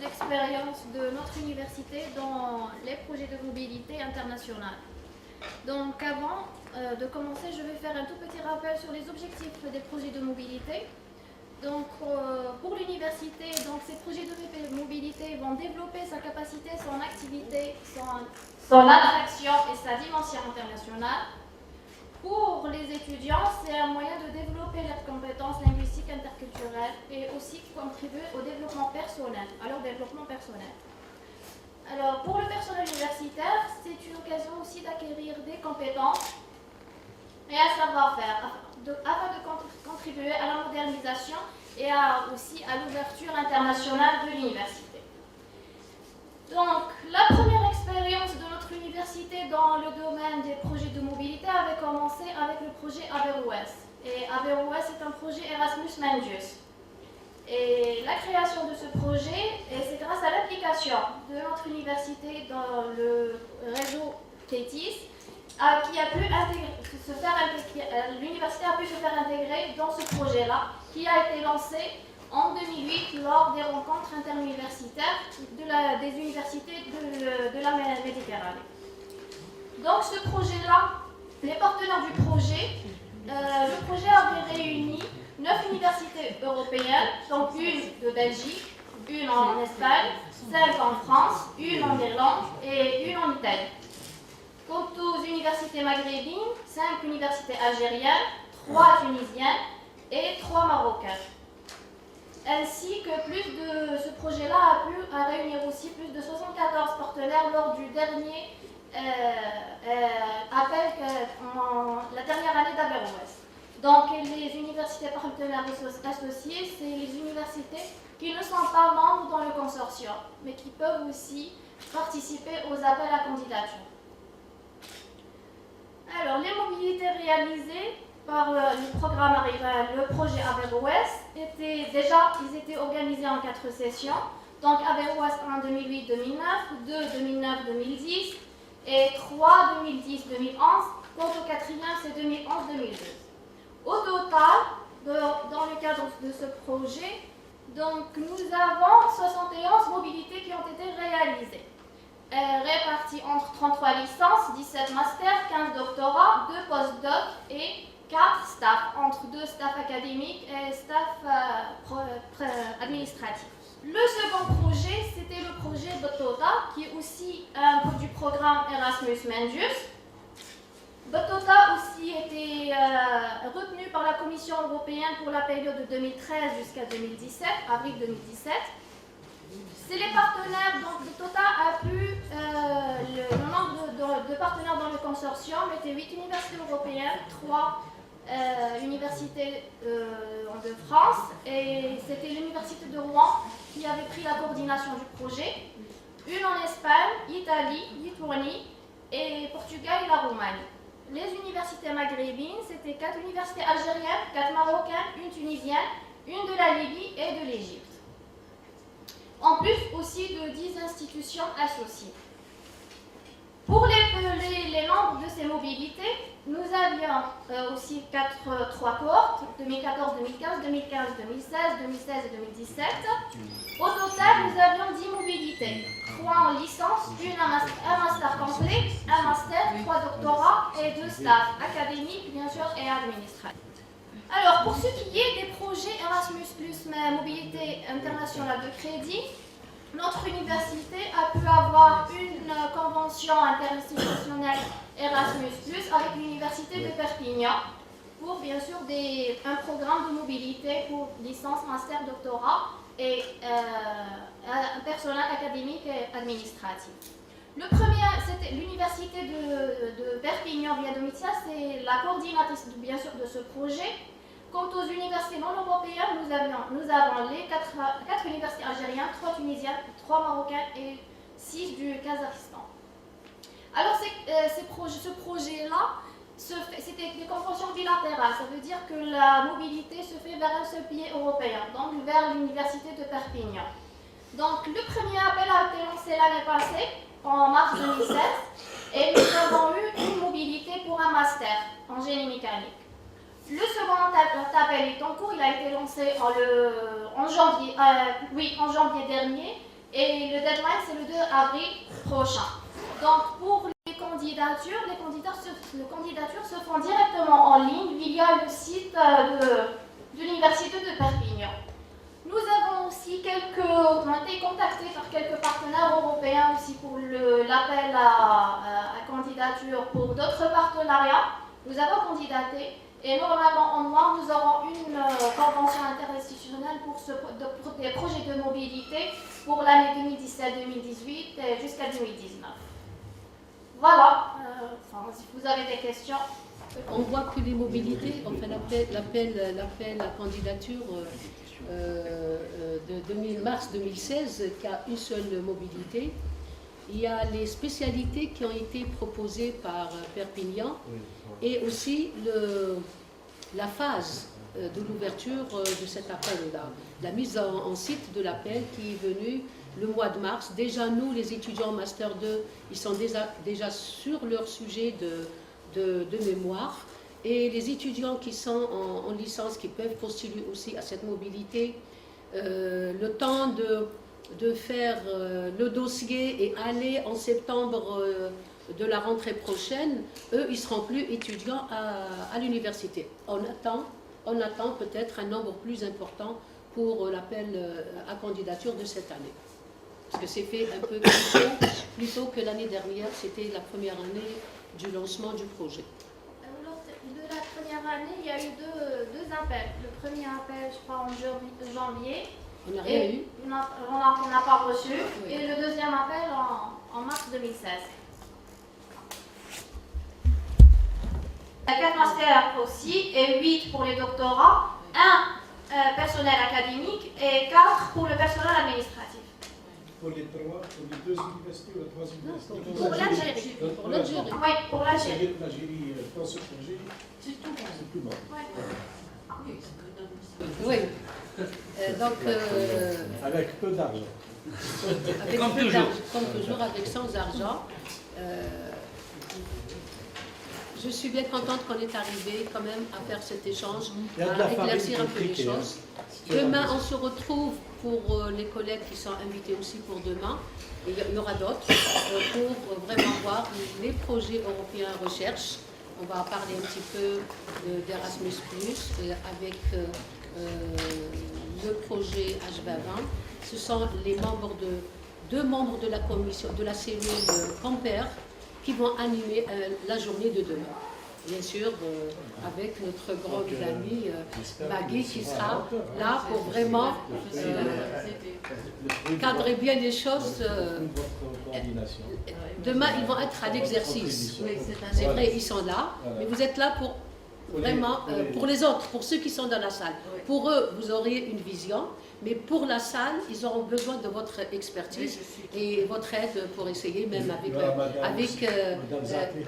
L'expérience de notre université dans les projets de mobilité internationale. Donc avant de commencer, je vais faire un tout petit rappel sur les objectifs des projets de mobilité. Donc pour l'université, ces projets de mobilité vont développer sa capacité, son activité, son attraction et sa dimension internationale. Pour les étudiants, c'est un moyen de développer leurs compétences linguistiques interculturelles et aussi contribuer au développement personnel, à leur développement personnel. Alors, pour le personnel universitaire, c'est une occasion aussi d'acquérir des compétences et un savoir-faire afin de contribuer à la modernisation et aussi à l'ouverture internationale de l'université. Donc, la première expérience de notre université dans le domaine des projets de mobilité avait commencé avec le projet Averroès. Et Averroès est un projet Erasmus Mundus. Et la création de ce projet, c'est grâce à l'application de notre université dans le réseau TETIS, l'université a pu se faire intégrer dans ce projet-là, qui a été lancé en 2008 lors des rencontres interuniversitaires des universités de la Méditerranée. Donc ce projet-là, les partenaires du projet, le projet avait réuni 9 universités européennes, donc une de Belgique, une en Espagne, 5 en France, une en Irlande et une en Italie. Quant aux universités maghrébines, 5 universités algériennes, 3 tunisiennes et 3 marocaines. Ainsi que ce projet-là a réunir aussi plus de 74 partenaires lors du dernier appel, la dernière année d'Averroès. Donc les universités partenaires associées, c'est les universités qui ne sont pas membres dans le consortium, mais qui peuvent aussi participer aux appels à candidature. Alors, les mobilités réalisées par le projet Averroès ils étaient organisés en 4 sessions. Donc Averroès 1 2008-2009, 2 2009-2010 et 3 2010-2011. Quant au quatrième, c'est 2011-2012. Au total, dans le cadre de ce projet, donc, nous avons 71 mobilités qui ont été réalisées, réparties entre 33 licences, 17 masters, 15 doctorats, 2 postdocs et 4 staffs, entre 2 staffs académiques et staff administratifs. Le second projet, c'était le projet Botota, qui est aussi du programme Erasmus Mundus. Botota aussi était retenu par la Commission européenne pour la période de 2013 jusqu'à 2017, avril 2017. C'est les partenaires, donc Botota a pu, le nombre de partenaires dans le consortium était 8 universités européennes, 3 universités de France, et c'était l'université de Rouen qui avait pris la coordination du projet, une en Espagne, Italie, Lituanie et Portugal et la Roumanie. Les universités maghrébines, c'était 4 universités algériennes, 4 marocaines, une tunisienne, une de la Libye et de l'Égypte. En plus aussi de 10 institutions associées. Pour les membres de ces mobilités, nous avions aussi trois cohortes, 2014-2015, 2015-2016, 2016 et 2017. Au total, nous avions 10 mobilités, 3 en licence, un master complet, un master, 3 doctorats et 2 stages académiques, bien sûr, et administratifs. Alors, pour ce qui est des projets Erasmus+, mobilité internationale de crédit, notre université a pu avoir une convention interinstitutionnelle Erasmus+, avec l'université de Perpignan, pour bien sûr un programme de mobilité pour licence, master, doctorat et un personnel académique et administratif. Le premier, c'était l'université de Perpignan via Domitia, c'est la coordinatrice bien sûr de ce projet. Quant aux universités non européennes, nous avons les 4 universités algériennes, 3 tunisiennes, 3 marocaines et 6 du Kazakhstan. Alors ce projet-là, c'était des conventions bilatérales, ça veut dire que la mobilité se fait vers un seul pays européen, donc vers l'université de Perpignan. Donc le premier appel a été lancé l'année passée, en mars 2016, et nous avons eu une mobilité pour un master en génie mécanique. Le second appel est en cours, il a été lancé en janvier dernier et le deadline c'est le 2 avril prochain. Donc pour les candidatures se font directement en ligne via le site de l'université de Perpignan. Nous avons aussi on a été contactés par quelques partenaires européens aussi pour l'appel à candidature pour d'autres partenariats. Nous avons candidaté. Et normalement, en mars, nous aurons une convention interinstitutionnelle pour des projets de mobilité pour l'année 2017-2018 jusqu'à 2019. Voilà, si vous avez des questions. On voit que les mobilités, enfin l'appel à candidature de mars 2016, qui a une seule mobilité. Il y a les spécialités qui ont été proposées par Perpignan et aussi la phase de l'ouverture de cet appel-là, la mise en site de l'appel qui est venue le mois de mars. Déjà, nous, les étudiants en Master 2, ils sont déjà sur leur sujet de mémoire. Et les étudiants qui sont en licence, qui peuvent postuler aussi à cette mobilité, le temps de faire le dossier et aller en septembre de la rentrée prochaine, eux, ils ne seront plus étudiants à l'université. On attend peut-être un nombre plus important pour l'appel à candidature de cette année. Parce que c'est fait un peu plus tôt que l'année dernière, c'était la première année du lancement du projet. De la première année, il y a eu deux appels. Le premier appel, je crois, en janvier. On n'a rien eu. On n'a pas reçu. Oui. Et le deuxième appel en mars 2016. 4 masters aussi, et 8 pour les doctorats, 1 personnel académique et 4 pour le personnel administratif. Pour les 2 universités ou la 3 universités? Pour l'Algérie. Pour l'Algérie. Oui, pour l'Algérie. L'Algérie, dans ce projet, c'est tout bon. Oui. Donc, avec peu d'argent. comme toujours, avec sans argent. Je suis bien contente qu'on est arrivé quand même à faire cet échange, à éclaircir un peu les choses. Demain, on se retrouve pour les collègues qui sont invités aussi pour demain. Et il y aura d'autres pour vraiment voir les projets européens recherche. On va parler un petit peu d'Erasmus+, avec le projet H2020. Ce sont deux membres de la commission, de la cellule Camper, qui vont animer la journée de demain. Bien sûr, avec notre grande amie Maggie qui sera là pour vraiment cadrer bien les choses. Demain, ils vont être à l'exercice. C'est vrai, ils sont là, mais vous êtes là pour vraiment, pour les autres, pour ceux qui sont dans la salle. Pour eux, vous aurez une vision, Mais pour la salle, ils auront besoin de votre expertise et votre aide pour essayer, même avec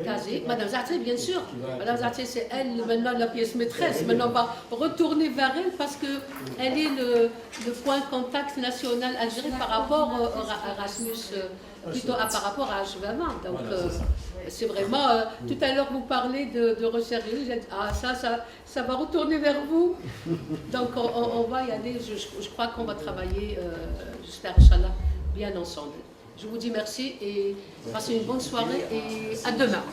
Kazé. Madame Zarté, bien sûr. Madame Zarté, c'est elle maintenant la pièce maîtresse. Maintenant, on va retourner vers elle parce qu'elle est le point contact national algérien par rapport à Erasmus, plutôt par rapport à H20. Donc, c'est vraiment. Tout à l'heure, vous parlez de recherche. Ça va retourner vers vous. Donc, on va y aller. Je crois qu'on va travailler, j'espère, Inch'Allah, bien ensemble. Je vous dis merci et passez une bonne soirée et à demain.